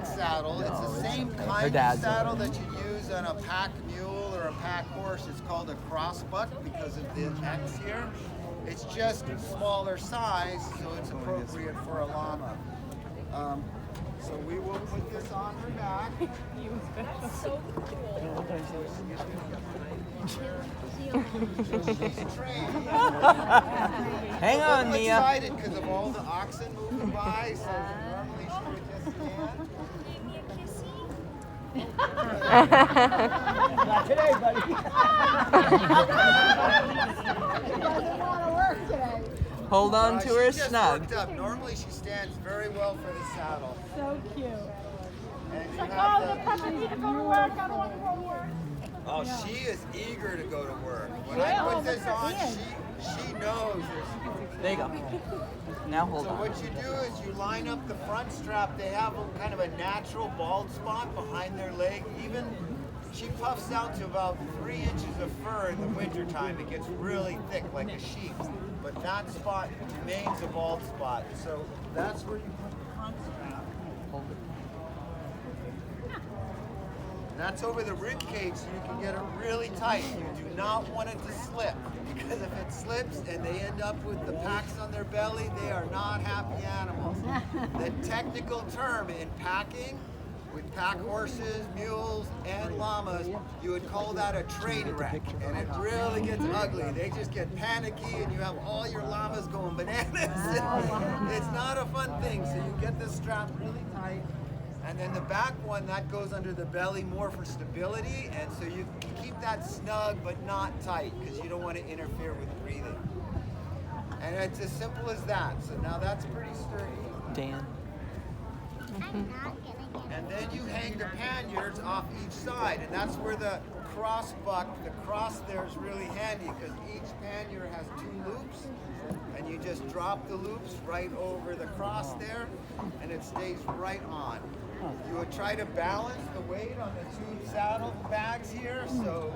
that saddle. It's the same kind of saddle that you use on a pack mule or a pack horse. It's called a crossbuck because of the X here. It's just smaller size, so it's appropriate for a llama. So we will put this on her back. That's so cool. She's trained. Hang on, I'm Mia. excited because of all the oxen moving by, so normally she would just stand. Give me a kissy. Not today, buddy. Doesn't want to work today. Hold on to her She's just snug. worked up. Normally she stands very well for the saddle. So cute. And you Like, have oh, the puppy need to go to work. I don't want to go to work. Oh, she is eager to go to work. When I Yeah. put this on, she knows there's. There you go. Now hold So on. what you do is you line up the front strap. They have kind of a natural bald spot behind their leg. Even she puffs out to about 3 inches of fur in the wintertime. It gets really thick like a sheep. But that spot remains a bald spot. So that's where you put the front strap. Hold it. That's over the rib cage so you can get it really tight. You do not want it to slip, because if it slips and they end up with the packs on their belly, they are not happy animals. The technical term in packing with pack horses, mules, and llamas, you would call that a train wreck, and it really gets ugly. They just get panicky and you have all your llamas going bananas. It's not a fun thing, so you get this strap really tight. And then the back one, that goes under the belly more for stability, and so you keep that snug but not tight because you don't want to interfere with breathing. And it's as simple as that. So now that's pretty sturdy. Dan. And then you hang the panniers off each side, and that's where the cross there is really handy because each pannier has 2 loops, and you just drop the loops right over the cross there, and it stays right on. You would try to balance the weight on the 2 saddle bags here, so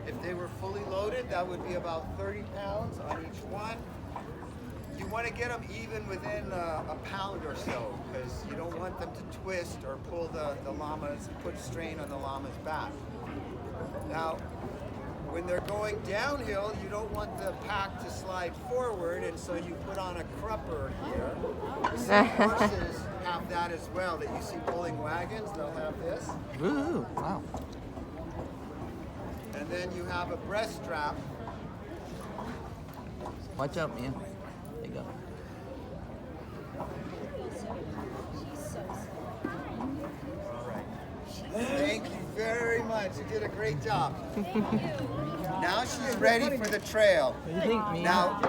if they were fully loaded, that would be about 30 pounds on each one. You want to get them even within a pound or so, because you don't want them to twist or pull the llamas, put strain on the llama's back. Now, when they're going downhill, you don't want the pack to slide forward, and so you put on a crupper here. Some horses have that as well, that you see pulling wagons, they'll have this. Ooh, wow. And then you have a breast strap. Watch out, Mia. There you go. Thank you very much. You did a great job. Now she's ready for the trail. What do you think, Mia? Now,